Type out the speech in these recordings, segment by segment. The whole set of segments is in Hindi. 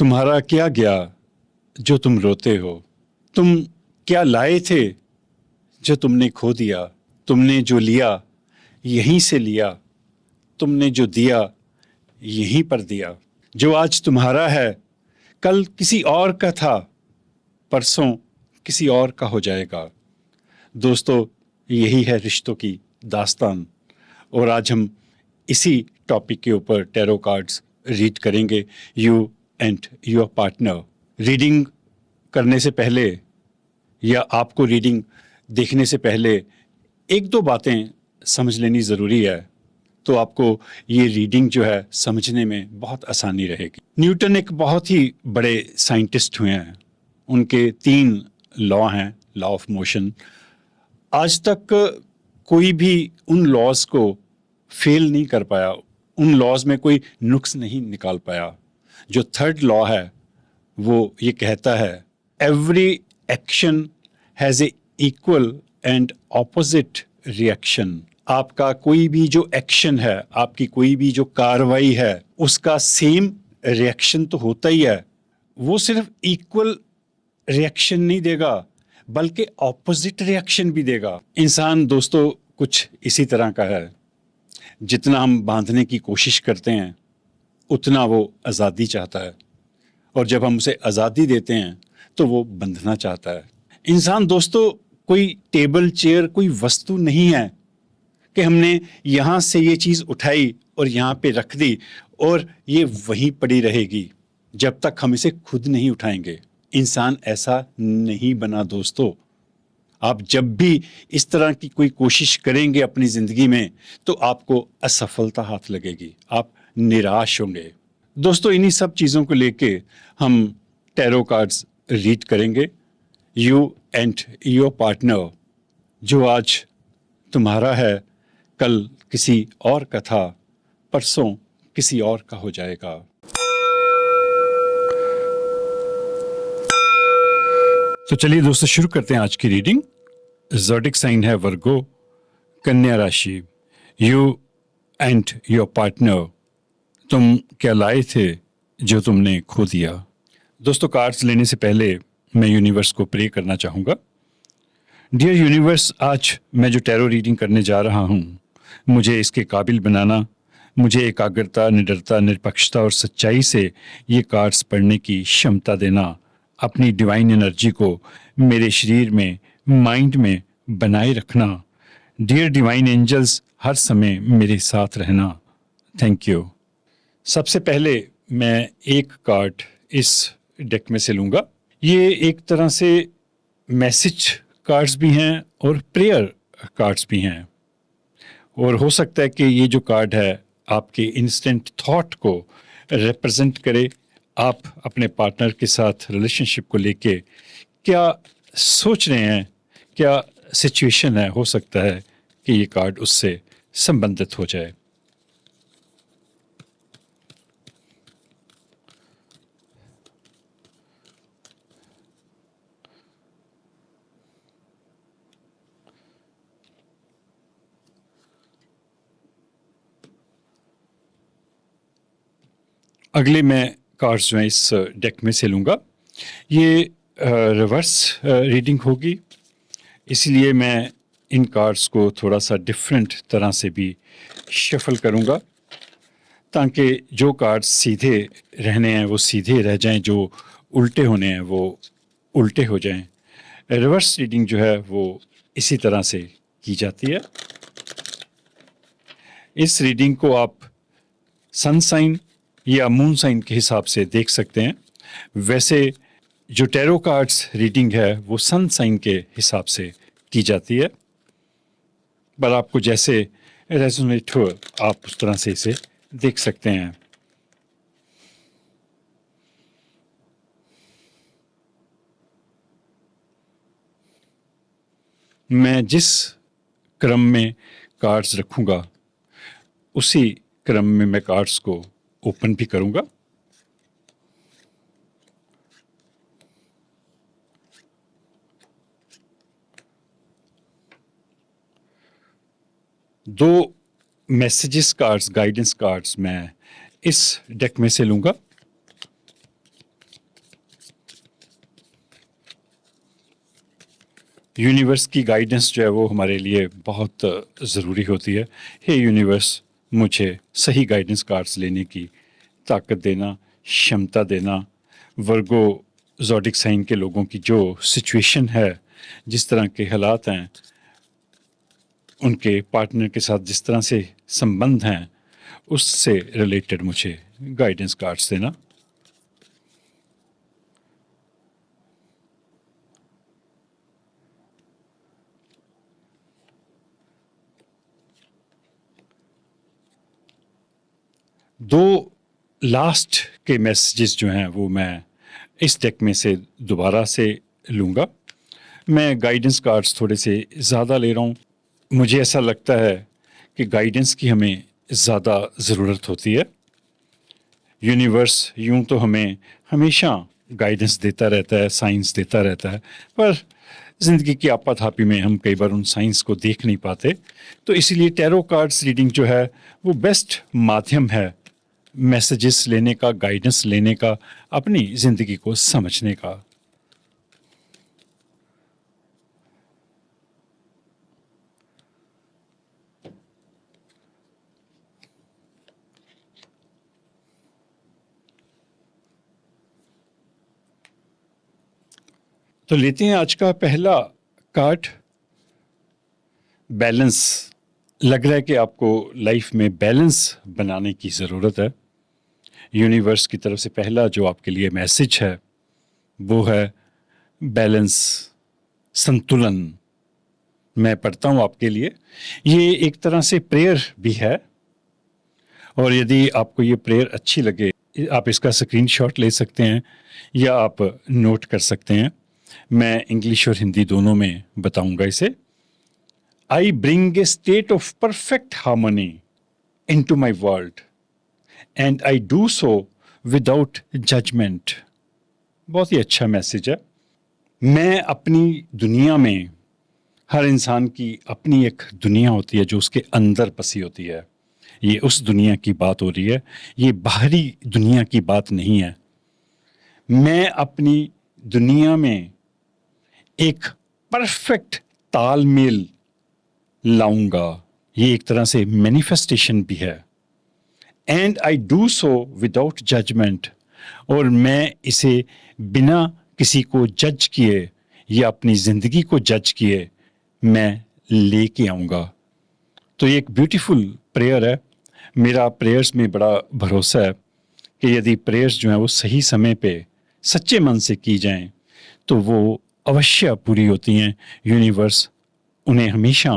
तुम्हारा क्या गया जो तुम रोते हो? तुम क्या लाए थे जो तुमने खो दिया? तुमने जो लिया यहीं से लिया, तुमने जो दिया यहीं पर दिया। जो आज तुम्हारा है कल किसी और का था, परसों किसी और का हो जाएगा। दोस्तों, यही है रिश्तों की दास्तान। और आज हम इसी टॉपिक के ऊपर टैरो कार्ड्स रीड करेंगे, you and your partner. Reading करने से पहले या आपको रीडिंग देखने से पहले एक दो बातें समझ लेनी ज़रूरी है, तो आपको ये रीडिंग जो है समझने में बहुत आसानी रहेगी। न्यूटन एक बहुत ही बड़े साइंटिस्ट हुए हैं। उनके 3 लॉ हैं, लॉ ऑफ मोशन। आज तक कोई भी उन लॉज को फेल नहीं कर पाया, उन लॉज में कोई नुक्स नहीं निकाल पाया। जो 3rd लॉ है वो ये कहता है, every action has a equal and opposite reaction. आपका कोई भी जो एक्शन है, आपकी कोई भी जो कार्रवाई है, उसका सेम रिएक्शन तो होता ही है। वो सिर्फ इक्वल रिएक्शन नहीं देगा बल्कि ऑपोजिट रिएक्शन भी देगा। इंसान दोस्तों कुछ इसी तरह का है। जितना हम बांधने की कोशिश करते हैं उतना वो आज़ादी चाहता है, और जब हम उसे आज़ादी देते हैं तो वो बंधना चाहता है। इंसान दोस्तों कोई टेबल चेयर, कोई वस्तु नहीं है कि हमने यहाँ से ये चीज़ उठाई और यहाँ पे रख दी और ये वहीं पड़ी रहेगी जब तक हम इसे खुद नहीं उठाएंगे। इंसान ऐसा नहीं बना दोस्तों। आप जब भी इस तरह की कोई कोशिश करेंगे अपनी ज़िंदगी में तो आपको असफलता हाथ लगेगी, आप निराश होंगे। दोस्तों, इन्हीं सब चीज़ों को लेके हम टैरो कार्ड्स रीड करेंगे, यू एंड योर पार्टनर। जो आज तुम्हारा है कल किसी और का था, परसों किसी और का हो जाएगा। तो चलिए दोस्तों शुरू करते हैं आज की रीडिंग। ज़ोडिक साइन है वर्गो, कन्या राशि। You and your partner. तुम क्या लाए थे जो तुमने खो दिया? दोस्तों, कार्ड्स लेने से पहले मैं यूनिवर्स को प्रे करना चाहूँगा। डियर यूनिवर्स, आज मैं जो टैरो रीडिंग करने जा रहा हूँ, मुझे इसके काबिल बनाना, मुझे एकाग्रता, निडरता, निरपक्षता और सच्चाई से ये कार्ड्स पढ़ने की क्षमता देना। अपनी डिवाइन एनर्जी को मेरे शरीर में, माइंड में बनाए रखना। डियर डिवाइन एंजल्स, हर समय मेरे साथ रहना। Thank you. सबसे पहले मैं एक कार्ड इस डेक में से लूँगा। ये एक तरह से मैसेज कार्ड्स भी हैं और प्रेयर कार्ड्स भी हैं, और हो सकता है कि ये जो कार्ड है आपके इंस्टेंट थॉट को रिप्रेजेंट करे। आप अपने पार्टनर के साथ रिलेशनशिप को लेके क्या सोच रहे हैं, क्या सिचुएशन है। हो सकता है कि ये कार्ड उससे संबंधित हो जाए। अगले मैं कार्ड्स जो हैं इस डेक में से लूँगा। ये रिवर्स रीडिंग होगी, इसलिए मैं इन कार्ड्स को थोड़ा सा डिफरेंट तरह से भी शफल करूँगा ताकि जो कार्ड्स सीधे रहने हैं वो सीधे रह जाएं, जो उल्टे होने हैं वो उल्टे हो जाएं। रिवर्स रीडिंग जो है वो इसी तरह से की जाती है। इस रीडिंग को आप सन साइन या मून साइन के हिसाब से देख सकते हैं। वैसे जो टैरो कार्ड्स रीडिंग है वो सन साइन के हिसाब से की जाती है, पर आपको जैसे रेजोनेट हो आप उस तरह से इसे देख सकते हैं। मैं जिस क्रम में कार्ड्स रखूँगा उसी क्रम में मैं कार्ड्स को ओपन भी करूँगा। दो मैसेजेस कार्ड्स, गाइडेंस कार्ड्स मैं इस डेक में से लूँगा। यूनिवर्स की गाइडेंस जो है वो हमारे लिए बहुत ज़रूरी होती है। हे यूनिवर्स, मुझे सही गाइडेंस कार्ड्स लेने की ताकत देना, क्षमता देना। वर्गो ज़ोडिक साइन के लोगों की जो सिचुएशन है, जिस तरह के हालात हैं, उनके पार्टनर के साथ जिस तरह से संबंध हैं, उससे रिलेटेड मुझे गाइडेंस कार्ड्स देना। दो लास्ट के मैसेजेस जो हैं वो मैं इस डेक में से दोबारा से लूँगा। मैं गाइडेंस कार्ड्स थोड़े से ज़्यादा ले रहा हूँ। मुझे ऐसा लगता है कि गाइडेंस की हमें ज़्यादा ज़रूरत होती है। यूनिवर्स यूं तो हमें हमेशा गाइडेंस देता रहता है, साइंस देता रहता है, पर ज़िंदगी की आपाधापी में हम कई बार उन साइंस को देख नहीं पाते। तो इसीलिए टैरो कार्ड्स रीडिंग जो है वो बेस्ट माध्यम है मैसेजेस लेने का, गाइडेंस लेने का, अपनी ज़िंदगी को समझने का। तो लेते हैं आज का पहला कार्ड, बैलेंस। लग रहा है कि आपको लाइफ में बैलेंस बनाने की ज़रूरत है। यूनिवर्स की तरफ से पहला जो आपके लिए मैसेज है वो है बैलेंस, संतुलन। मैं पढ़ता हूँ आपके लिए। ये एक तरह से प्रेयर भी है, और यदि आपको ये प्रेयर अच्छी लगे, आप इसका स्क्रीनशॉट ले सकते हैं या आप नोट कर सकते हैं। मैं इंग्लिश और हिंदी दोनों में बताऊंगा इसे। I bring a state of perfect harmony into my world, and I do so without judgment. बहुत ही अच्छा मैसेज है। मैं अपनी दुनिया में, हर इंसान की अपनी एक दुनिया होती है जो उसके अंदर बसी होती है। ये उस दुनिया की बात हो रही है, ये बाहरी दुनिया की बात नहीं है। मैं अपनी दुनिया में एक परफेक्ट तालमेल लाऊंगा। ये एक तरह से मैनिफेस्टेशन भी है। And I do so without judgement, और मैं इसे बिना किसी को जज किए या अपनी ज़िंदगी को जज किए मैं लेके आऊँगा। तो ये एक ब्यूटीफुल प्रेयर है। मेरा प्रेयर्स में बड़ा भरोसा है कि यदि प्रेयर्स जो हैं वो सही समय पे सच्चे मन से की जाएं तो वो अवश्य पूरी होती हैं। यूनिवर्स उन्हें हमेशा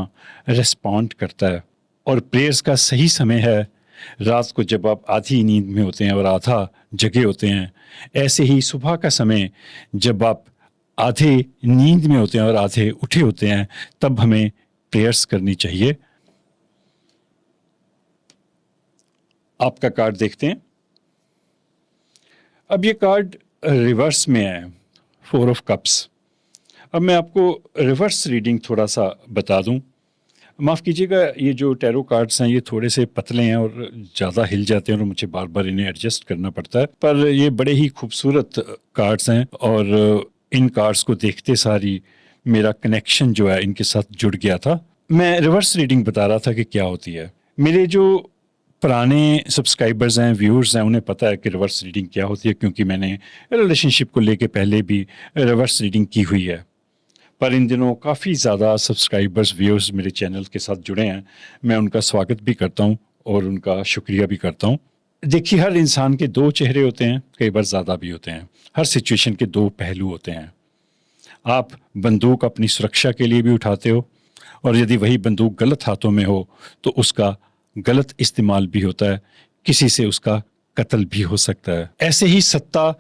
रिस्पॉन्ड करता है। और प्रेयर्स का सही समय है रात को, जब आप आधी नींद में होते हैं और आधा जगे होते हैं। ऐसे ही सुबह का समय जब आप आधे नींद में होते हैं और आधे उठे होते हैं, तब हमें प्रेयर्स करनी चाहिए। आपका कार्ड देखते हैं। अब ये कार्ड रिवर्स में है, 4 ऑफ कप्स। अब मैं आपको रिवर्स रीडिंग थोड़ा सा बता दूं। माफ़ कीजिएगा, ये जो टैरो कार्ड्स हैं ये थोड़े से पतले हैं और ज़्यादा हिल जाते हैं और मुझे बार बार इन्हें एडजस्ट करना पड़ता है, पर ये बड़े ही खूबसूरत कार्ड्स हैं। और इन कार्ड्स को देखते सारी मेरा कनेक्शन जो है इनके साथ जुड़ गया था। मैं रिवर्स रीडिंग बता रहा था कि क्या होती है। मेरे जो पुराने सब्सक्राइबर्स हैं, व्यूअर्स हैं, उन्हें पता है कि रिवर्स रीडिंग क्या होती है, क्योंकि मैंने रिलेशनशिप को लेके पहले भी रिवर्स रीडिंग की हुई है। पर इन दिनों काफ़ी ज़्यादा सब्सक्राइबर्स, व्यूअर्स मेरे चैनल के साथ जुड़े हैं। मैं उनका स्वागत भी करता हूं और उनका शुक्रिया भी करता हूं। देखिए, हर इंसान के 2 चेहरे होते हैं, कई बार ज़्यादा भी होते हैं। हर सिचुएशन के 2 पहलू होते हैं। आप बंदूक अपनी सुरक्षा के लिए भी उठाते हो, और यदि वही बंदूक गलत हाथों में हो तो उसका गलत इस्तेमाल भी होता है, किसी से उसका कत्ल भी हो सकता है। ऐसे ही सत्ता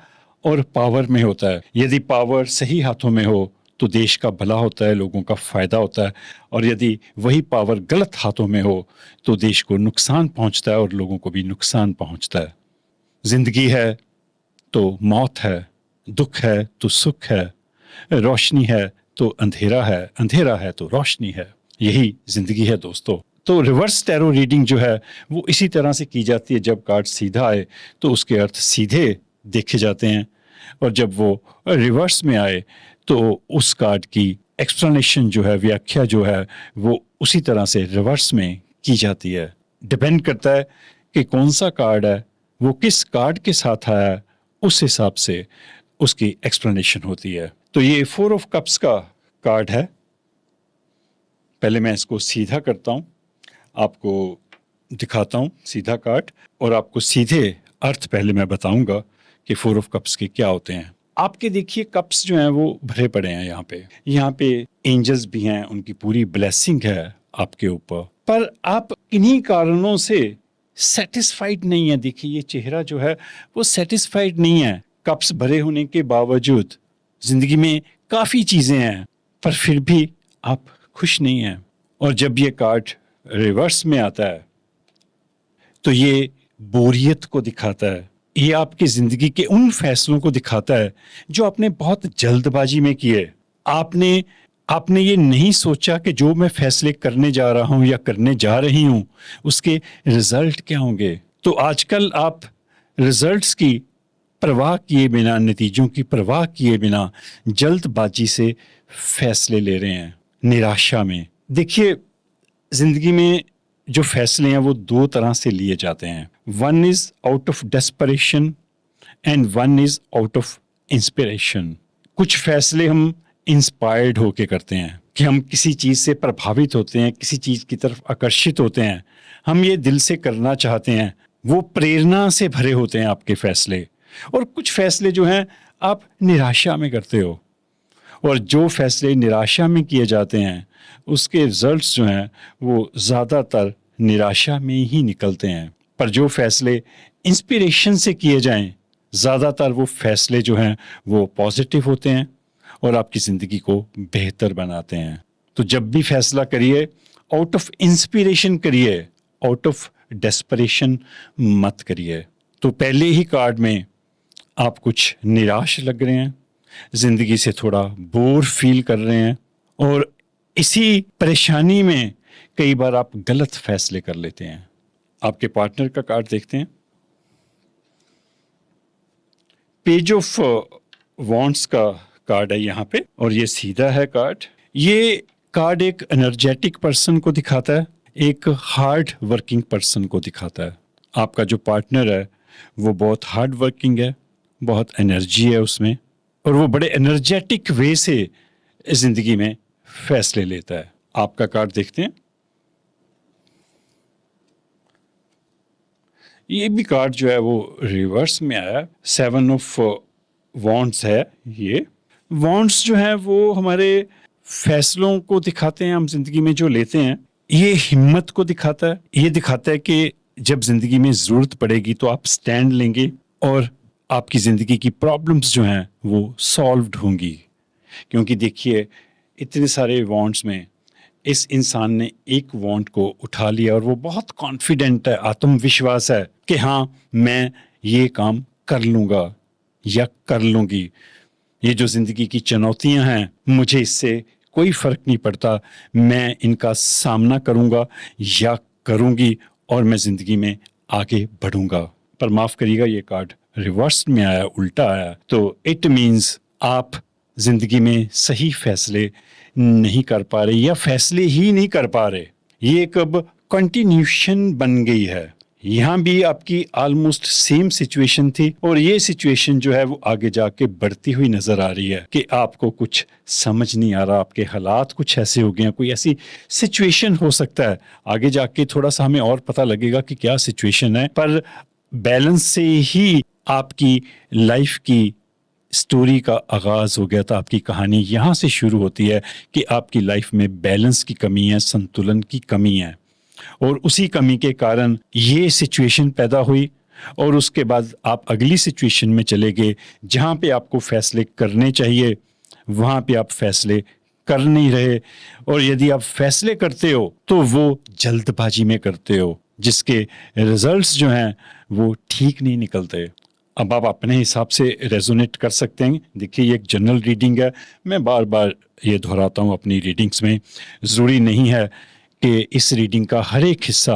और पावर में होता है। यदि पावर सही हाथों में हो तो देश का भला होता है, लोगों का फ़ायदा होता है, और यदि वही पावर गलत हाथों में हो तो देश को नुकसान पहुंचता है और लोगों को भी नुकसान पहुंचता है। ज़िंदगी है तो मौत है, दुख है तो सुख है, रोशनी है तो अंधेरा है, अंधेरा है तो रोशनी है। यही ज़िंदगी है दोस्तों। तो रिवर्स टैरो रीडिंग जो है वो इसी तरह से की जाती है। जब कार्ड सीधा आए तो उसके अर्थ सीधे देखे जाते हैं, और जब वो रिवर्स में आए तो उस कार्ड की एक्सप्लेनेशन जो है, व्याख्या जो है, वो उसी तरह से रिवर्स में की जाती है। डिपेंड करता है कि कौन सा कार्ड है, वो किस कार्ड के साथ आया है, उस हिसाब से उसकी एक्सप्लेनेशन होती है। तो ये 4 ऑफ कप्स का कार्ड है। पहले मैं इसको सीधा करता हूँ, आपको दिखाता हूँ सीधा कार्ड, और आपको सीधे अर्थ पहले मैं बताऊंगा कि 4 ऑफ कप्स के क्या होते हैं। आपके देखिए कप्स जो हैं वो भरे पड़े हैं यहाँ पे एंजल्स भी हैं, उनकी पूरी ब्लेसिंग है आपके ऊपर, पर आप किन्हीं कारणों से सेटिस्फाइड नहीं है। देखिए ये चेहरा जो है वो सेटिस्फाइड नहीं है। कप्स भरे होने के बावजूद जिंदगी में काफी चीजें हैं, पर फिर भी आप खुश नहीं हैं। और जब ये कार्ड रिवर्स में आता है तो ये बोरियत को दिखाता है। ये आपकी जिंदगी के उन फैसलों को दिखाता है जो आपने बहुत जल्दबाजी में किए। आपने ये नहीं सोचा कि जो मैं फैसले करने जा रहा हूं या करने जा रही हूं उसके रिजल्ट क्या होंगे। तो आजकल आप रिजल्ट्स की परवाह किए बिना, नतीजों की परवाह किए बिना जल्दबाजी से फैसले ले रहे हैं, निराशा में। देखिए जिंदगी में जो फैसले हैं वो 2 तरह से लिए जाते हैं। One is out of desperation and one is out of inspiration. कुछ फैसले हम इंस्पायर्ड होके करते हैं कि हम किसी चीज से प्रभावित होते हैं, किसी चीज की तरफ आकर्षित होते हैं, हम ये दिल से करना चाहते हैं, वो प्रेरणा से भरे होते हैं आपके फैसले। और कुछ फैसले जो हैं आप निराशा में करते हो, और जो फैसले निराशा में किए जाते हैं उसके रिजल्ट्स जो हैं वो ज़्यादातर निराशा में ही निकलते हैं। पर जो फैसले इंस्पिरेशन से किए जाएं, ज़्यादातर वो फैसले जो हैं वो पॉजिटिव होते हैं और आपकी ज़िंदगी को बेहतर बनाते हैं। तो जब भी फैसला करिए आउट ऑफ इंस्पिरेशन करिए, आउट ऑफ डेस्परेशन मत करिए। तो पहले ही कार्ड में आप कुछ निराश लग रहे हैं, जिंदगी से थोड़ा बोर फील कर रहे हैं, और इसी परेशानी में कई बार आप गलत फैसले कर लेते हैं। आपके पार्टनर का कार्ड देखते हैं। पेज ऑफ वॉन्ड्स का कार्ड है यहाँ पे, और ये सीधा है कार्ड। ये कार्ड एक एनर्जेटिक पर्सन को दिखाता है, एक हार्ड वर्किंग पर्सन को दिखाता है। आपका जो पार्टनर है वो बहुत हार्ड वर्किंग है, बहुत एनर्जी है उसमें, और वो बड़े एनर्जेटिक वे से जिंदगी में फैसले लेता है। आपका कार्ड देखते हैं। ये भी कार्ड जो है वो रिवर्स में आया, 7 ऑफ वॉन्ड्स है। ये वॉन्ड्स जो है वो हमारे फैसलों को दिखाते हैं, हम जिंदगी में जो लेते हैं। ये हिम्मत को दिखाता है, ये दिखाता है कि जब जिंदगी में जरूरत पड़ेगी तो आप स्टैंड लेंगे और आपकी जिंदगी की प्रॉब्लम्स जो हैं वो सॉल्व्ड होंगी। क्योंकि देखिए इतने सारे वॉन्ट्स में इस इंसान ने एक वॉन्ट को उठा लिया और वो बहुत कॉन्फिडेंट है, आत्मविश्वास है कि हाँ मैं ये काम कर लूँगा या कर लूँगी। ये जो ज़िंदगी की चुनौतियाँ हैं मुझे इससे कोई फ़र्क नहीं पड़ता, मैं इनका सामना करूँगा या करूँगी और मैं ज़िंदगी में आगे बढ़ूँगा। पर माफ़ करिएगा ये कार्ड रिवर्स में आया, उल्टा आया, तो इट मीन्स आप जिंदगी में सही फैसले नहीं कर पा रहे या फैसले ही नहीं कर पा रहे। ये एक अब कंटिन्यूशन बन गई है। यहाँ भी आपकी ऑलमोस्ट सेम सिचुएशन थी और ये सिचुएशन जो है वो आगे जाके बढ़ती हुई नजर आ रही है कि आपको कुछ समझ नहीं आ रहा, आपके हालात कुछ ऐसे हो गए हैं, कोई ऐसी सिचुएशन हो सकता है। आगे जाके थोड़ा सा हमें और पता लगेगा कि क्या सिचुएशन है, पर बैलेंस से ही आपकी लाइफ की स्टोरी का आगाज हो गया था। आपकी कहानी यहाँ से शुरू होती है कि आपकी लाइफ में बैलेंस की कमी है, संतुलन की कमी है, और उसी कमी के कारण ये सिचुएशन पैदा हुई। और उसके बाद आप अगली सिचुएशन में चले गए जहाँ पे आपको फैसले करने चाहिए, वहाँ पे आप फैसले कर नहीं रहे, और यदि आप फैसले करते हो तो वो जल्दबाजी में करते हो, जिसके रिजल्ट्स जो हैं वो ठीक नहीं निकलते। अब आप अपने हिसाब से रेजोनेट कर सकते हैं। देखिए ये एक जनरल रीडिंग है, मैं बार बार ये दोहराता हूँ अपनी रीडिंग्स में। ज़रूरी नहीं है कि इस रीडिंग का हर एक हिस्सा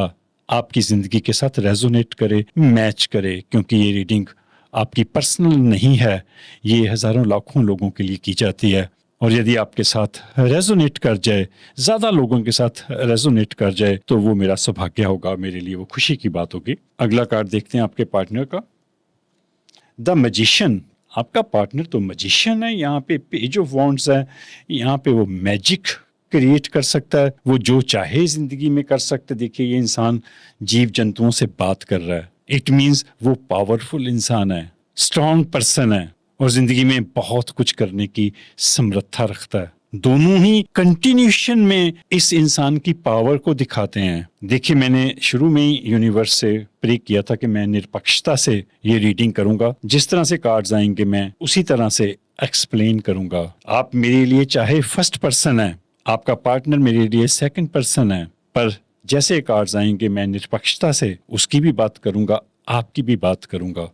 आपकी ज़िंदगी के साथ रेजोनेट करे, मैच करे, क्योंकि ये रीडिंग आपकी पर्सनल नहीं है, ये हज़ारों लाखों लोगों के लिए की जाती है। और यदि आपके साथ रेजोनेट कर जाए, ज्यादा लोगों के साथ रेजोनेट कर जाए, तो वो मेरा सौभाग्य होगा, मेरे लिए वो खुशी की बात होगी। अगला कार्ड देखते हैं आपके पार्टनर का, द मैजिशियन। आपका पार्टनर तो मैजिशियन है, यहाँ पे पेज ऑफ वॉन्ड्स है, यहाँ पे वो मैजिक क्रिएट कर सकता है, वो जो चाहे जिंदगी में कर सकता है। देखिए ये इंसान जीव जंतुओं से बात कर रहा है, इट मीन्स वो पावरफुल इंसान है, स्ट्रॉन्ग पर्सन है और जिंदगी में बहुत कुछ करने की समर्था रखता है। दोनों ही कंटिन्यूशन में इस इंसान की पावर को दिखाते हैं। देखिए मैंने शुरू में ही यूनिवर्स से प्रे किया था कि मैं निरपक्षता से ये रीडिंग करूंगा, जिस तरह से कार्ड्स आएंगे मैं उसी तरह से एक्सप्लेन करूंगा। आप मेरे लिए चाहे फर्स्ट पर्सन है, आपका पार्टनर मेरे लिए सेकंड पर्सन है, पर जैसे कार्ड्स आएंगे मैं निरपक्षता से उसकी भी बात करूंगा, आपकी भी बात करूंगा।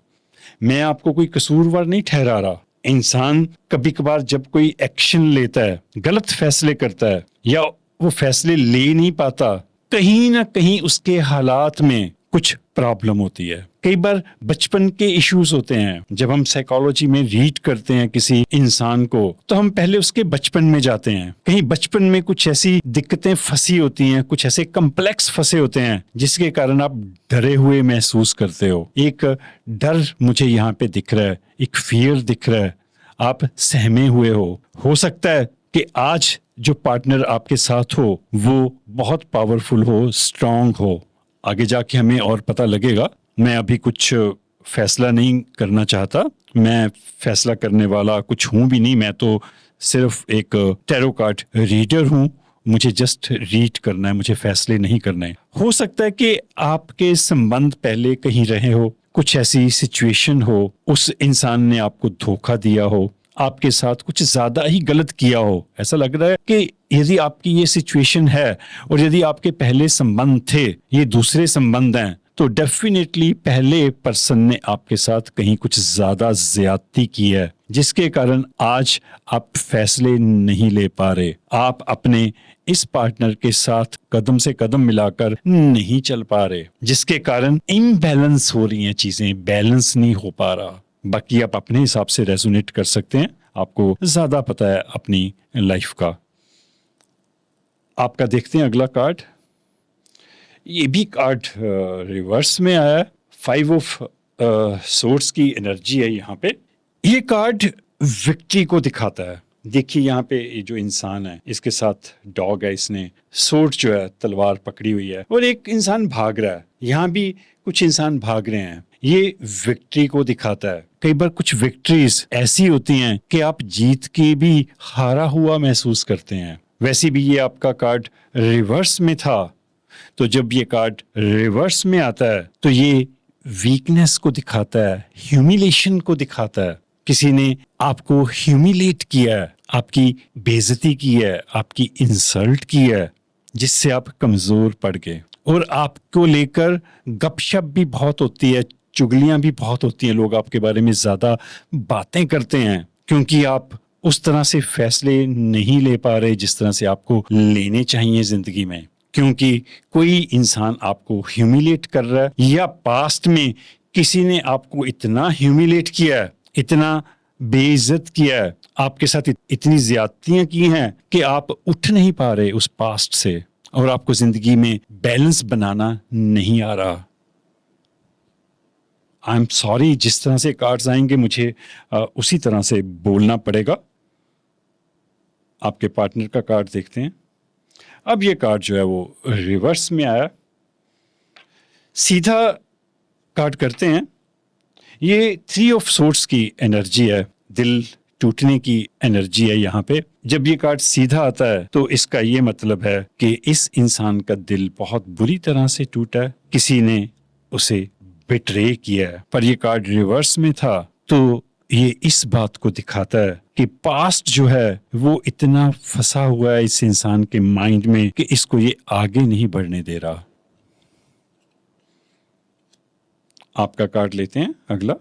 मैं आपको कोई कसूरवार नहीं ठहरा रहा। इंसान कभी कभार जब कोई एक्शन लेता है, गलत फैसले करता है या वो फैसले ले नहीं पाता, कहीं ना कहीं उसके हालात में कुछ प्रॉब्लम होती है। कई बार बचपन के इश्यूज होते हैं। जब हम साइकोलॉजी में रीड करते हैं किसी इंसान को, तो हम पहले उसके बचपन में जाते हैं। कहीं बचपन में कुछ ऐसी दिक्कतें फंसी होती हैं, कुछ ऐसे कम्प्लेक्स फंसे होते हैं जिसके कारण आप डरे हुए महसूस करते हो। एक डर मुझे यहाँ पे दिख रहा है, एक फियर दिख रहा है, आप सहमे हुए हो सकता है कि आज जो पार्टनर आपके साथ हो वो बहुत पावरफुल हो, स्ट्रांग हो। आगे जाके हमें और पता लगेगा। मैं अभी कुछ फैसला नहीं करना चाहता, मैं फैसला करने वाला कुछ हूं भी नहीं, मैं तो सिर्फ एक टैरो कार्ड रीडर हूं। मुझे जस्ट रीड करना है, मुझे फैसले नहीं करना है। हो सकता है कि आपके संबंध पहले कहीं रहे हो, कुछ ऐसी सिचुएशन हो, उस इंसान ने आपको धोखा दिया हो, आपके साथ कुछ ज्यादा ही गलत किया हो। ऐसा लग रहा है कि यदि आपकी ये सिचुएशन है और यदि आपके पहले संबंध थे, ये दूसरे संबंध हैं, तो डेफिनेटली पहले पर्सन ने आपके साथ कहीं कुछ ज्यादा ज्यादती की है, जिसके कारण आज आप फैसले नहीं ले पा रहे। आप अपने इस पार्टनर के साथ कदम से कदम मिलाकर नहीं चल पा रहे, जिसके कारण इम्बैलेंस हो रही हैं चीजें, बैलेंस नहीं हो पा रहा। बाकी आप अपने हिसाब से रेजोनेट कर सकते हैं, आपको ज्यादा पता है अपनी लाइफ का। आपका देखते हैं अगला कार्ड। ये भी कार्ड रिवर्स में आया है, 5 ऑफ सोर्ड्स की एनर्जी है यहाँ पे। ये कार्ड विक्ट्री को दिखाता है। देखिए यहाँ पे ये जो इंसान है, इसके साथ डॉग है, इसने सोर्ड जो है तलवार पकड़ी हुई है और एक इंसान भाग रहा है। यहाँ भी कुछ इंसान भाग रहे हैं, ये विक्ट्री को दिखाता है। कई बार कुछ विक्ट्रीज ऐसी होती हैं कि आप जीत के भी हारा हुआ महसूस करते हैं। वैसे भी ये आपका कार्ड रिवर्स में था, तो जब ये कार्ड रिवर्स में आता है तो ये वीकनेस को दिखाता है, ह्यूमिलेशन को दिखाता है। किसी ने आपको ह्यूमिलेट किया है, आपकी बेइज्जती की है, आपकी इंसल्ट की है, जिससे आप कमजोर पड़ गए। और आपको लेकर गपशप भी बहुत होती है, चुगलियां भी बहुत होती हैं, लोग आपके बारे में ज्यादा बातें करते हैं, क्योंकि आप उस तरह से फैसले नहीं ले पा रहे जिस तरह से आपको लेने चाहिए जिंदगी में। क्योंकि कोई इंसान आपको ह्यूमिलेट कर रहा है, या पास्ट में किसी ने आपको इतना ह्यूमिलेट किया है, इतना बेइज्जत किया है, आपके साथ इतनी ज्यादतियां की हैं कि आप उठ नहीं पा रहे उस पास्ट से, और आपको जिंदगी में बैलेंस बनाना नहीं आ रहा। आई एम सॉरी, जिस तरह से कार्ड्स आएंगे मुझे उसी तरह से बोलना पड़ेगा। आपके पार्टनर का कार्ड देखते हैं। अब ये कार्ड जो है वो रिवर्स में आया। सीधा कार्ड करते हैं। ये 3 ऑफ सोर्ड्स की एनर्जी है, दिल टूटने की एनर्जी है यहाँ पे। जब ये कार्ड सीधा आता है तो इसका ये मतलब है कि इस इंसान का दिल बहुत बुरी तरह से टूटा है, किसी ने उसे बिट्रे किया है। पर ये कार्ड रिवर्स में था तो ये इस बात को दिखाता है कि पास्ट जो है वो इतना फंसा हुआ है इस इंसान के माइंड में कि इसको ये आगे नहीं बढ़ने दे रहा। आपका कार्ड लेते हैं अगला।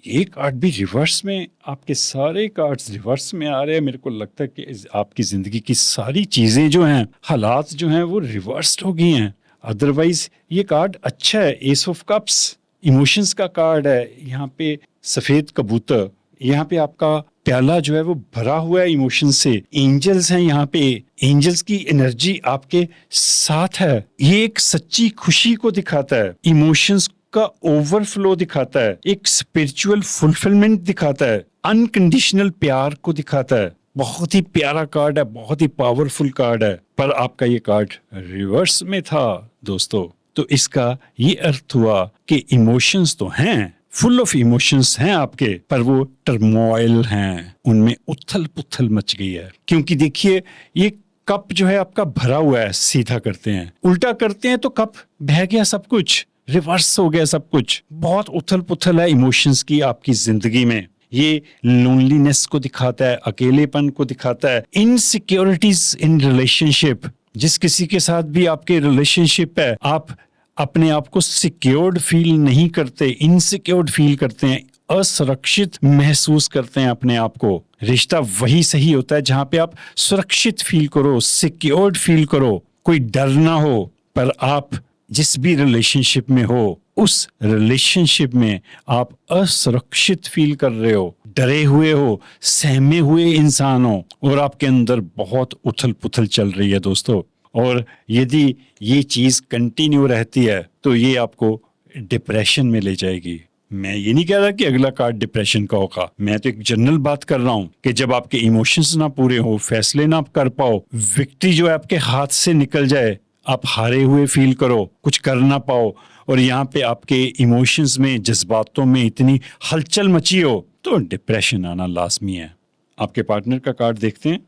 ये कार्ड भी रिवर्स में, आपके सारे कार्ड्स रिवर्स में आ रहे हैं। मेरे को लगता है कि आपकी जिंदगी की सारी चीजें जो हैं, हालात जो हैं वो रिवर्स्ड हो गई हैं। अदरवाइज ये कार्ड अच्छा है। एस ऑफ कप्स इमोशंस का कार्ड है। यहाँ पे सफेद कबूतर, यहाँ पे आपका प्याला जो है वो भरा हुआ है इमोशन से। एंजल्स हैं यहाँ पे, एंजल्स की एनर्जी आपके साथ है। ये एक सच्ची खुशी को दिखाता है, इमोशंस का ओवरफ्लो दिखाता है, एक स्पिरिचुअल फुलफिलमेंट दिखाता है, अनकंडीशनल प्यार को दिखाता है। बहुत ही प्यारा कार्ड है, बहुत ही पावरफुल कार्ड है। पर आपका ये कार्ड रिवर्स में था दोस्तों, तो इसका ये अर्थ हुआ कि इमोशंस तो हैं, फुल ऑफ इमोशंस हैं आपके, पर वो टर्मोइल हैं, उनमें उथल पुथल मच गई है। क्योंकि देखिए ये कप जो है आपका भरा हुआ है, सीधा करते हैं, उल्टा करते हैं तो कप बह गया, सब कुछ रिवर्स हो गया, सब कुछ बहुत उथल पुथल है इमोशंस की आपकी जिंदगी में। ये लोनलीनेस को दिखाता है, अकेलेपन को दिखाता है, इनसिक्योरिटीज इन रिलेशनशिप। जिस किसी के साथ भी आपके रिलेशनशिप है, आप अपने आप को सिक्योर्ड फील नहीं करते, इनसिक्योर्ड फील करते हैं, असुरक्षित महसूस करते हैं अपने आप को। रिश्ता वही सही होता है जहां पे आप सुरक्षित फील करो, सिक्योर्ड फील करो, कोई डर ना हो। पर आप जिस भी रिलेशनशिप में हो, उस रिलेशनशिप में आप असुरक्षित फील कर रहे हो, डरे हुए हो, सहमे हुए इंसान हो, और आपके अंदर बहुत उथल पुथल चल रही है दोस्तों। और यदि ये चीज कंटिन्यू रहती है तो ये आपको डिप्रेशन में ले जाएगी। मैं ये नहीं कह रहा कि अगला कार्ड डिप्रेशन का होगा, मैं तो एक जनरल बात कर रहा हूं कि जब आपके इमोशंस ना पूरे हो, फैसले ना कर पाओ, विक्ट्री जो है आपके हाथ से निकल जाए, आप हारे हुए फील करो, कुछ कर ना पाओ, और यहाँ पे आपके इमोशंस में, जज्बातों में इतनी हलचल मची हो, तो डिप्रेशन आना लाजमी है। आपके पार्टनर का कार्ड देखते हैं।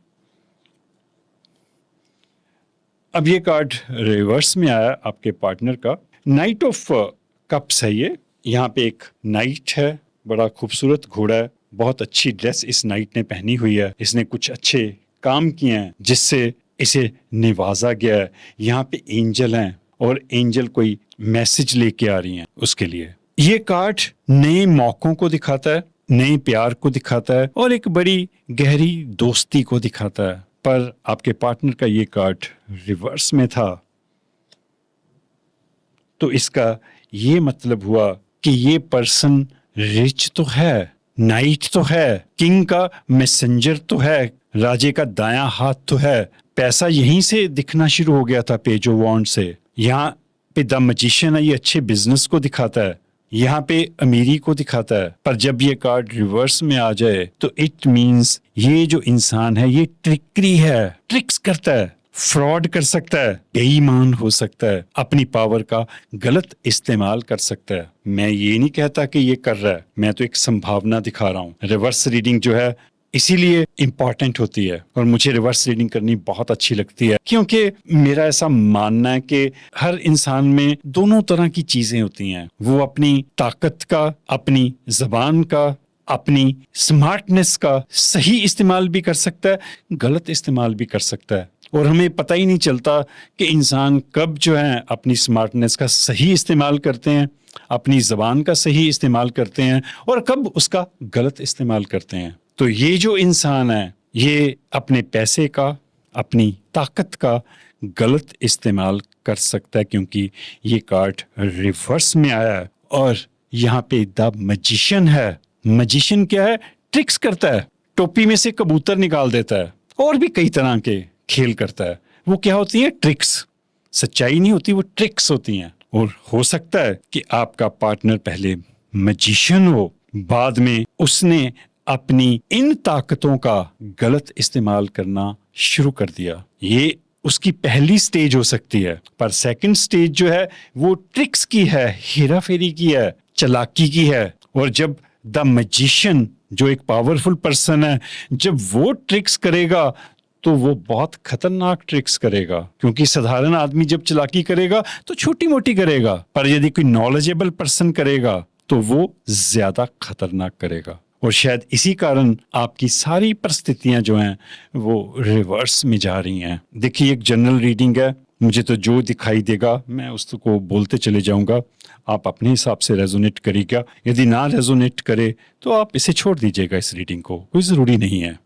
अब ये कार्ड रिवर्स में आया आपके पार्टनर का, नाइट ऑफ कप्स है ये। यहाँ पे एक नाइट है, बड़ा खूबसूरत घोड़ा है, बहुत अच्छी ड्रेस इस नाइट ने पहनी हुई है, इसने कुछ अच्छे काम किए हैं जिससे इसे निवाजा गया है। यहाँ पे एंजल हैं और एंजल कोई मैसेज लेके आ रही हैं उसके लिए। ये कार्ड नए मौकों को दिखाता है, नए प्यार को दिखाता है, और एक बड़ी गहरी दोस्ती को दिखाता है। पर आपके पार्टनर का ये कार्ड रिवर्स में था, तो इसका ये मतलब हुआ कि ये पर्सन रिच तो है, नाइट तो है, किंग का मैसेंजर तो है, राजे का दायां हाथ तो है, पैसा यहीं से दिखना शुरू हो गया था पेज ऑफ वॉन्ड से। यहाँ पे द मैजिशियन है, ये अच्छे बिजनेस को दिखाता है, यहाँ पे अमीरी को दिखाता है। पर जब ये कार्ड रिवर्स में आ जाए तो इट मींस ये जो इंसान है ये ट्रिकरी है, ट्रिक्स करता है, फ्रॉड कर सकता है, बेईमान हो सकता है, अपनी पावर का गलत इस्तेमाल कर सकता है। मैं ये नहीं कहता कि ये कर रहा है, मैं तो एक संभावना दिखा रहा हूँ। रिवर्स रीडिंग जो है इसीलिए इम्पॉर्टेंट होती है, और मुझे रिवर्स रीडिंग करनी बहुत अच्छी लगती है, क्योंकि मेरा ऐसा मानना है कि हर इंसान में दोनों तरह की चीजें होती हैं। वो अपनी ताकत का, अपनी जबान का, अपनी स्मार्टनेस का सही इस्तेमाल भी कर सकता है, गलत इस्तेमाल भी कर सकता है, और हमें पता ही नहीं चलता कि इंसान कब जो है अपनी स्मार्टनेस का सही इस्तेमाल करते हैं, अपनी जबान का सही इस्तेमाल करते हैं, और कब उसका गलत इस्तेमाल करते हैं। तो ये जो इंसान है ये अपने पैसे का, अपनी ताकत का गलत इस्तेमाल कर सकता है, क्योंकि ये कार्ड रिवर्स में आया है। और यहाँ पे द मैजिशियन है। मैजिशियन क्या है? ट्रिक्स करता है, टोपी में से कबूतर निकाल देता है, और भी कई तरह के खेल करता है। वो क्या होती है? ट्रिक्स। सच्चाई नहीं होती, वो ट्रिक्स होती हैं। और हो सकता है कि आपका पार्टनर पहले मैजिशियन हो, बाद में उसने अपनी इन ताकतों का गलत इस्तेमाल करना शुरू कर दिया। ये उसकी पहली स्टेज हो सकती है, पर सेकंड स्टेज जो है वो ट्रिक्स की है, हेराफेरी की है, चालाकी की है। और जब द मैजिशियन जो एक पावरफुल पर्सन है, जब वो ट्रिक्स करेगा तो वो बहुत खतरनाक ट्रिक्स करेगा, क्योंकि साधारण आदमी जब चालाकी करेगा तो छोटी मोटी करेगा, पर यदि कोई नॉलेजेबल पर्सन करेगा तो वो ज्यादा खतरनाक करेगा। और शायद इसी कारण आपकी सारी परिस्थितियां जो हैं वो रिवर्स में जा रही हैं। देखिए, एक जनरल रीडिंग है, मुझे तो जो दिखाई देगा मैं उसको बोलते चले जाऊंगा, आप अपने हिसाब से रेजोनेट करिएगा। यदि ना रेजोनेट करे तो आप इसे छोड़ दीजिएगा, इस रीडिंग को, कोई जरूरी नहीं है।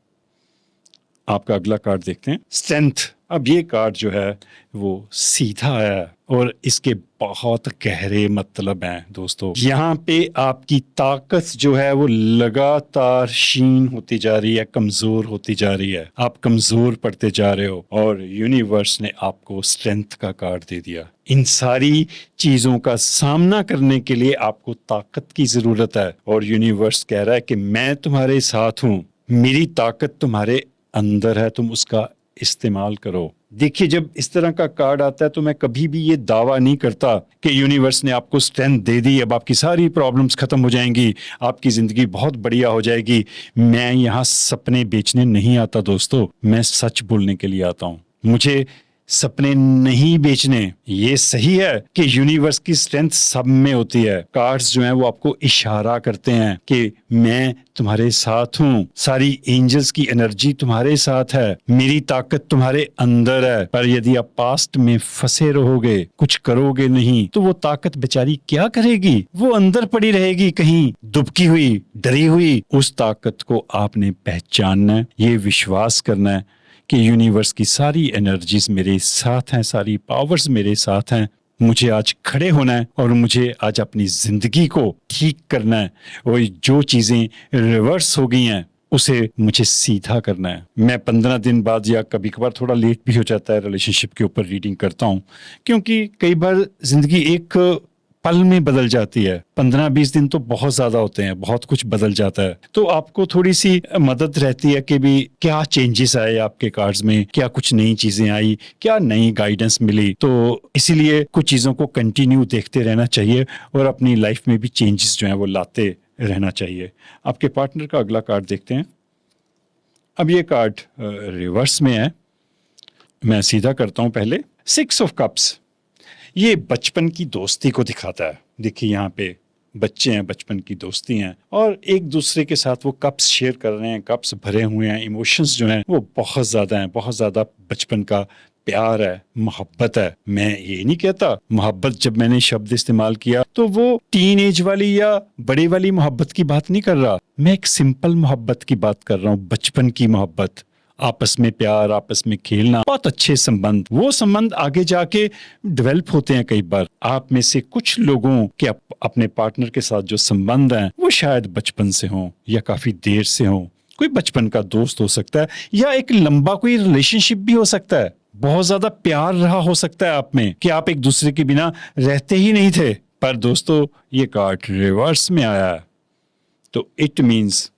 आपका अगला कार्ड देखते हैं, स्ट्रेंथ। अब ये कार्ड जो है वो सीधा है और इसके बहुत गहरे मतलब हैं दोस्तों। यहाँ पे आपकी ताकत जो है वो लगातार क्षीण होती जा रही है, कमजोर होती जा रही है, आप कमजोर पड़ते जा रहे हो और यूनिवर्स ने आपको स्ट्रेंथ का कार्ड दे दिया। इन सारी चीजों का सामना करने के लिए आपको ताकत की जरूरत है और यूनिवर्स कह रहा है कि मैं तुम्हारे साथ हूं, मेरी ताकत तुम्हारे अंदर है, तुम उसका इस्तेमाल करो। देखिए, जब इस तरह का कार्ड आता है तो मैं कभी भी ये दावा नहीं करता कि यूनिवर्स ने आपको स्ट्रेंथ दे दी, अब आपकी सारी प्रॉब्लम्स खत्म हो जाएंगी, आपकी जिंदगी बहुत बढ़िया हो जाएगी। मैं यहाँ सपने बेचने नहीं आता दोस्तों, मैं सच बोलने के लिए आता हूँ। मुझे सपने नहीं बेचने। ये सही है कि यूनिवर्स की स्ट्रेंथ सब में होती है। कार्ड्स जो हैं वो आपको इशारा करते हैं कि मैं तुम्हारे साथ हूँ, सारी एंजल्स की एनर्जी तुम्हारे साथ है, मेरी ताकत तुम्हारे अंदर है। पर यदि आप पास्ट में फंसे रहोगे, कुछ करोगे नहीं, तो वो ताकत बेचारी क्या करेगी? वो अंदर पड़ी रहेगी कहीं दुबकी हुई, डरी हुई। उस ताकत को आपने पहचानना है, ये विश्वास करना है कि यूनिवर्स की सारी एनर्जीज मेरे साथ हैं, सारी पावर्स मेरे साथ हैं। मुझे आज खड़े होना है और मुझे आज अपनी जिंदगी को ठीक करना है और जो चीजें रिवर्स हो गई हैं उसे मुझे सीधा करना है। मैं 15 दिन बाद या कभी कभार थोड़ा लेट भी हो जाता है रिलेशनशिप के ऊपर रीडिंग करता हूँ, क्योंकि कई बार जिंदगी एक पल में बदल जाती है। 15-20 दिन तो बहुत ज्यादा होते हैं, बहुत कुछ बदल जाता है। तो आपको थोड़ी सी मदद रहती है कि भी क्या चेंजेस आए आपके कार्ड्स में, क्या कुछ नई चीजें आई, क्या नई गाइडेंस मिली। तो इसीलिए कुछ चीजों को कंटिन्यू देखते रहना चाहिए और अपनी लाइफ में भी चेंजेस जो है वो लाते रहना चाहिए। आपके पार्टनर का अगला कार्ड देखते हैं। अब ये कार्ड रिवर्स में है, मैं सीधा करता हूं पहले। 6 ऑफ कप्स, ये बचपन की दोस्ती को दिखाता है। देखिए, यहाँ पे बच्चे हैं, बचपन की दोस्ती हैं और एक दूसरे के साथ वो कप्स शेयर कर रहे हैं, कप्स भरे हुए हैं। इमोशंस जो हैं वो बहुत ज्यादा हैं, बहुत ज्यादा बचपन का प्यार है, मोहब्बत है। मैं ये नहीं कहता, मोहब्बत जब मैंने शब्द इस्तेमाल किया तो वो टीन एज वाली या बड़े वाली मोहब्बत की बात नहीं कर रहा, मैं एक सिंपल मोहब्बत की बात कर रहा हूँ, बचपन की मोहब्बत। आपस में प्यार, आपस में खेलना, बहुत अच्छे संबंध। वो संबंध आगे जाके डेवलप होते हैं। कई बार आप में से कुछ लोगों के अपने पार्टनर के साथ जो संबंध हैं वो शायद बचपन से हों या काफी देर से हों। कोई बचपन का दोस्त हो सकता है या एक लंबा कोई रिलेशनशिप भी हो सकता है। बहुत ज्यादा प्यार रहा हो सकता है आप में कि आप एक दूसरे के बिना रहते ही नहीं थे। पर दोस्तों, ये कार्ड रिवर्स में आया है, तो इट मीन्स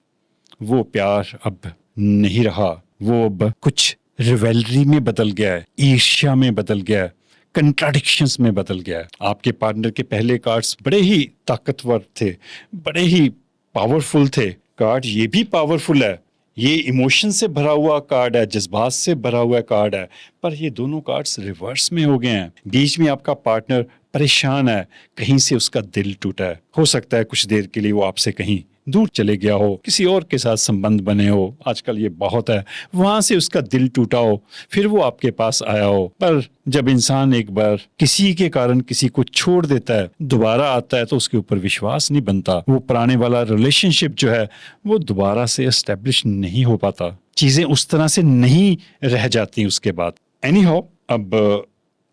वो प्यार अब नहीं रहा, वो अब कुछ रिवेलरी में बदल गया है, ईर्ष्या में बदल गया है, कंट्राडिक्शंस में बदल गया है। आपके पार्टनर के पहले कार्ड्स बड़े ही ताकतवर थे, बड़े ही पावरफुल थे। कार्ड ये भी पावरफुल है, ये इमोशन से भरा हुआ कार्ड है, जज्बात से भरा हुआ कार्ड है, पर ये दोनों कार्ड्स रिवर्स में हो गए हैं। बीच में आपका पार्टनर परेशान है, कहीं से उसका दिल टूटा है। हो सकता है कुछ देर के लिए वो आपसे कहीं दूर चले गया हो, किसी और के साथ संबंध बने हो, आजकल ये बहुत है, वहां से उसका दिल टूटा हो, फिर वो आपके पास आया हो। पर जब इंसान एक बार किसी के कारण किसी को छोड़ देता है, दोबारा आता है तो उसके ऊपर विश्वास नहीं बनता। वो पुराने वाला रिलेशनशिप जो है वो दोबारा से एस्टेब्लिश नहीं हो पाता, चीजें उस तरह से नहीं रह जाती उसके बाद। एनी हाउ, अब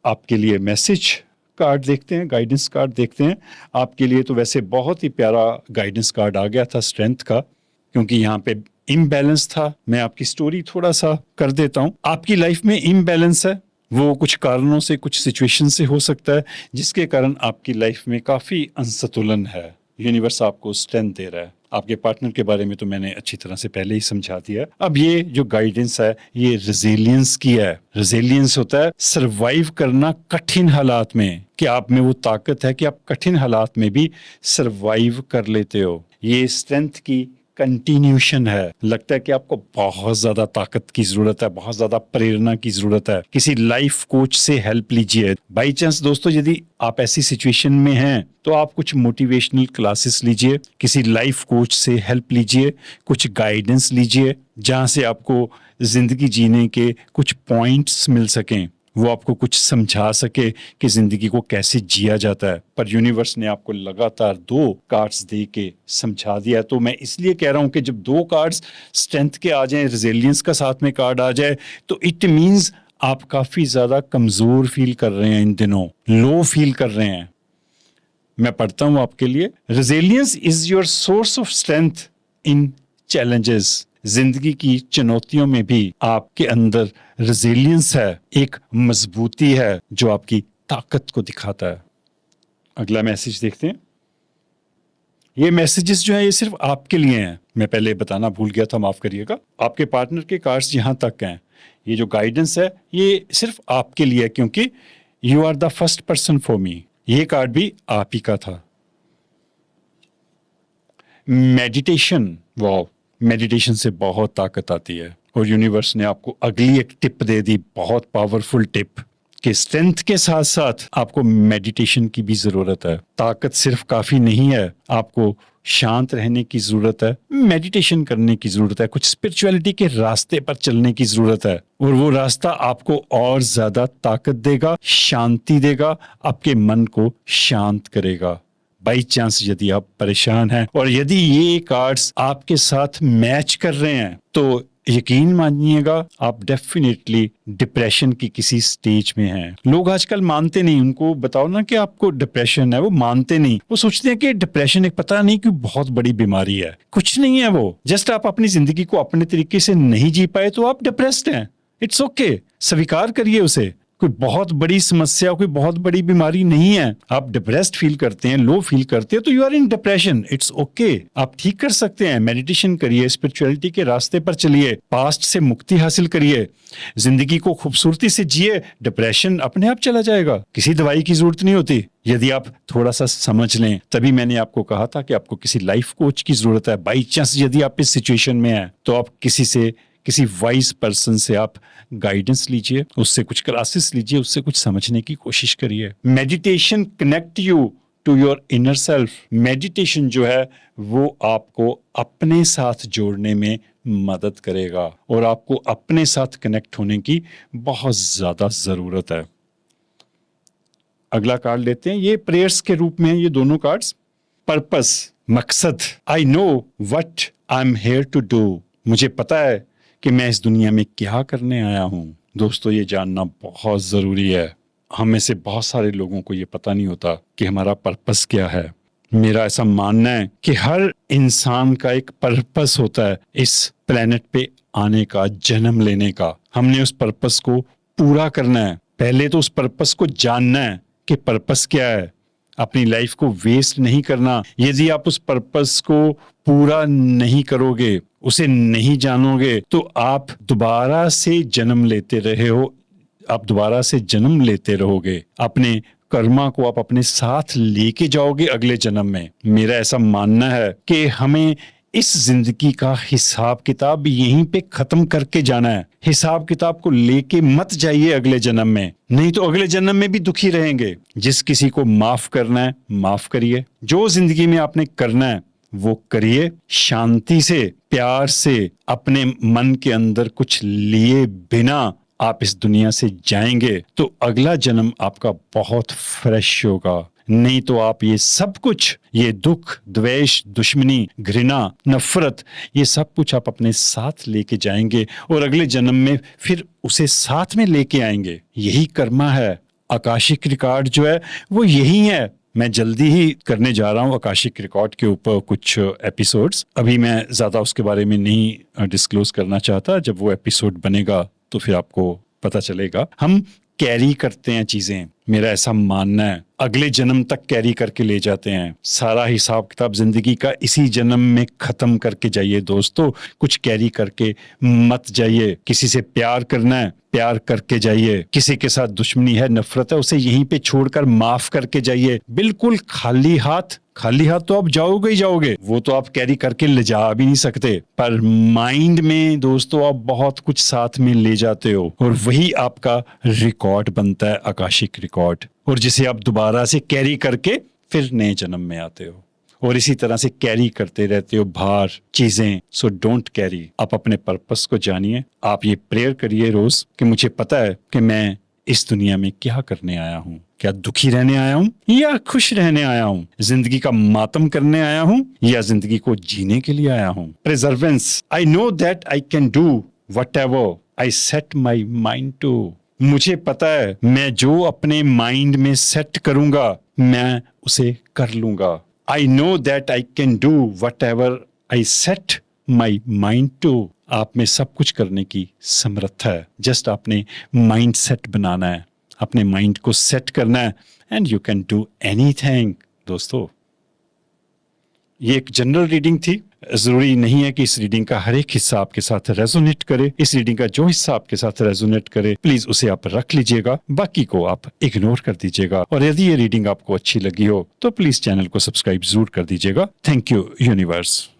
आपके लिए मैसेज कार्ड देखते हैं, गाइडेंस कार्ड देखते हैं। आपके लिए तो वैसे बहुत ही प्यारा गाइडेंस कार्ड आ गया था स्ट्रेंथ का, क्योंकि यहाँ पे इम्बैलेंस था। मैं आपकी स्टोरी थोड़ा सा कर देता हूँ। आपकी लाइफ में इम्बैलेंस है, वो कुछ कारणों से, कुछ सिचुएशन से हो सकता है, जिसके कारण आपकी लाइफ में काफी असंतुलन है। यूनिवर्स आपको स्ट्रेंथ दे रहा है। आपके पार्टनर के बारे में तो मैंने अच्छी तरह से पहले ही समझा दिया। अब ये जो गाइडेंस है ये रेजिलियंस की है। रेजिलियंस होता है सरवाइव करना कठिन हालात में, कि आप में वो ताकत है कि आप कठिन हालात में भी सरवाइव कर लेते हो। ये स्ट्रेंथ की कंटिन्यूशन है। लगता है कि आपको बहुत ज्यादा ताकत की जरूरत है, बहुत ज्यादा प्रेरणा की जरूरत है, किसी लाइफ कोच से हेल्प लीजिए। बाई चांस दोस्तों, यदि आप ऐसी सिचुएशन में हैं तो आप कुछ मोटिवेशनल क्लासेस लीजिए, किसी लाइफ कोच से हेल्प लीजिए, कुछ गाइडेंस लीजिए, जहां से आपको जिंदगी जीने के कुछ पॉइंट्स मिल सकें, वो आपको कुछ समझा सके कि जिंदगी को कैसे जिया जाता है। पर यूनिवर्स ने आपको लगातार 2 कार्ड्स दे के समझा दिया। तो मैं इसलिए कह रहा हूं कि जब 2 कार्ड्स स्ट्रेंथ के आ जाएं, रेजिलियंस का साथ में कार्ड आ जाए, तो इट मींस आप काफी ज्यादा कमजोर फील कर रहे हैं इन दिनों, लो फील कर रहे हैं। मैं पढ़ता हूं आपके लिए, resilience is your source of strength in challenges. जिंदगी की चुनौतियों में भी आपके अंदर रेजिलियंस है, एक मजबूती है जो आपकी ताकत को दिखाता है। अगला मैसेज देखते हैं। ये मैसेजेस जो है ये सिर्फ आपके लिए हैं। मैं पहले बताना भूल गया था, माफ करिएगा। आपके पार्टनर के कार्ड्स यहां तक हैं। ये जो गाइडेंस है ये सिर्फ आपके लिए है, क्योंकि you are the first person for me. ये कार्ड भी आप ही का था। मेडिटेशन, वाओ, मेडिटेशन से बहुत ताकत आती है और यूनिवर्स ने आपको अगली एक टिप दे दी, बहुत पावरफुल टिप, कि स्ट्रेंथ के साथ साथ आपको मेडिटेशन की भी जरूरत है। ताकत सिर्फ काफी नहीं है, आपको शांत रहने की जरूरत है, मेडिटेशन करने की जरूरत है, कुछ स्पिरिचुअलिटी के रास्ते पर चलने की जरूरत है, और वो रास्ता आपको और ज्यादा ताकत देगा, शांति देगा, आपके मन को शांत करेगा। बाई चांस यदि आप परेशान हैं और यदि ये कार्ड्स आपके साथ मैच कर रहे हैं तो यकीन मानिएगा आप डेफिनेटली डिप्रेशन की किसी स्टेज में हैं। लोग आजकल मानते नहीं, उनको बताओ ना कि आपको डिप्रेशन है, वो मानते नहीं। वो सोचते हैं कि डिप्रेशन एक पता नहीं क्यों बहुत बड़ी बीमारी है। कुछ नहीं है वो, जस्ट आप अपनी जिंदगी को अपने तरीके से नहीं जी पाए तो आप डिप्रेस्ड हैं। इट्स ओके, स्वीकार करिए उसे। कोई बहुत बड़ी समस्या, कोई बहुत बड़ी बीमारी नहीं है। आप डिप्रेस्ड फील करते हैं, लो फील करते हैं तो you are in depression, it's okay. आप ठीक कर सकते हैं। मेडिटेशन करिए, स्पिरिचुअलिटी के रास्ते पर चलिए, पास्ट से मुक्ति हासिल करिए, जिंदगी को खूबसूरती से जिए। डिप्रेशन अपने आप चला जाएगा, किसी दवाई की जरूरत नहीं होती, यदि आप थोड़ा सा समझ लें। तभी मैंने आपको कहा था कि आपको किसी लाइफ कोच की जरूरत है। बाई चांस यदि आप इस सिचुएशन में हैं तो आप किसी वाइज पर्सन से आप गाइडेंस लीजिए, उससे कुछ क्लासेस लीजिए, उससे कुछ समझने की कोशिश करिए। Meditation connect you to your inner self. Meditation जो है वो आपको अपने साथ जोड़ने में मदद करेगा और आपको अपने साथ कनेक्ट होने की बहुत ज्यादा जरूरत है। अगला कार्ड लेते हैं, ये प्रेयर्स के रूप में ये दोनों कार्ड्स। पर्पस, मकसद। I know what I am here to do. मुझे पता है कि मैं इस दुनिया में क्या करने आया हूं। दोस्तों, ये जानना बहुत जरूरी है। हम में से बहुत सारे लोगों को ये पता नहीं होता कि हमारा पर्पस क्या है। मेरा ऐसा मानना है कि हर इंसान का एक पर्पस होता है इस प्लेनेट पे आने का, जन्म लेने का। हमने उस पर्पस को पूरा करना है। पहले तो उस पर्पस को जानना है कि पर्पस क्या है। अपनी लाइफ को वेस्ट नहीं करना। यदि आप उस पर्पस को पूरा नहीं करोगे, उसे नहीं जानोगे, तो आप दोबारा से जन्म लेते रहोगे। अपने कर्मा को आप अपने साथ लेके जाओगे अगले जन्म में। मेरा ऐसा मानना है कि हमें इस जिंदगी का हिसाब किताब यहीं पे खत्म करके जाना है। हिसाब किताब को लेके मत जाइए अगले जन्म में, नहीं तो अगले जन्म में भी दुखी रहेंगे। जिस किसी को माफ करना है माफ करिए। जो जिंदगी में आपने करना है वो करिए, शांति से, प्यार से, अपने मन के अंदर कुछ लिए बिना आप इस दुनिया से जाएंगे तो अगला जन्म आपका बहुत फ्रेश होगा। नहीं तो आप ये सब कुछ, ये दुख, द्वेष, दुश्मनी, घृणा, नफरत, ये सब कुछ आप अपने साथ लेके जाएंगे और अगले जन्म में फिर उसे साथ में लेके आएंगे। यही कर्मा है। आकाशिक रिकॉर्ड जो है वो यही है। मैं जल्दी ही करने जा रहा हूँ आकाशिक रिकॉर्ड के ऊपर कुछ एपिसोड्स। अभी मैं ज्यादा उसके बारे में नहीं डिस्क्लोज करना चाहता। जब वो एपिसोड बनेगा तो फिर आपको पता चलेगा। हम कैरी करते हैं चीजें, मेरा ऐसा मानना है, अगले जन्म तक कैरी करके ले जाते हैं। सारा हिसाब किताब जिंदगी का इसी जन्म में खत्म करके जाइए दोस्तों। कुछ कैरी करके मत जाइए। किसी से प्यार करना है, प्यार करके जाइए। किसी के साथ दुश्मनी है, नफरत है, उसे यहीं पे छोड़कर माफ करके जाइए। बिल्कुल खाली हाथ तो आप जाओगे ही जाओगे, वो तो आप कैरी करके ले जा भी नहीं सकते। पर माइंड में दोस्तों आप बहुत कुछ साथ में ले जाते हो और वही आपका रिकॉर्ड बनता है, आकाशिक रिकॉर्ड, और जिसे आप दोबारा से कैरी करके फिर नए जन्म में आते हो और इसी तरह से कैरी करते रहते हो भार, चीजें। So don't carry. आप अपने पर्पस को जानिए। आप ये प्रेयर करिए रोज कि मुझे पता है कि मैं इस दुनिया में क्या करने आया हूँ। क्या दुखी रहने आया हूँ या खुश रहने आया हूँ? जिंदगी का मातम करने आया हूँ या जिंदगी को जीने के लिए आया हूँ? Perseverance. I know that I can do whatever I set my mind to. मुझे पता है मैं जो अपने माइंड में सेट करूंगा मैं उसे कर लूंगा. I know that I can do whatever I set my mind to. आप में सब कुछ करने की समर्थ है. जस्ट आपने माइंड सेट बनाना है, अपने माइंड को सेट करना है and you can do anything. दोस्तों, ये एक जनरल रीडिंग थी. जरूरी नहीं है कि इस रीडिंग का हर एक हिस्सा आपके साथ रेजोनेट करे. इस रीडिंग का जो हिस्सा आपके साथ रेजोनेट करे प्लीज उसे आप रख लीजिएगा, बाकी को आप इग्नोर कर दीजिएगा. और यदि ये रीडिंग आपको अच्छी लगी हो तो प्लीज चैनल को सब्सक्राइब जरूर कर दीजिएगा. Thank you universe.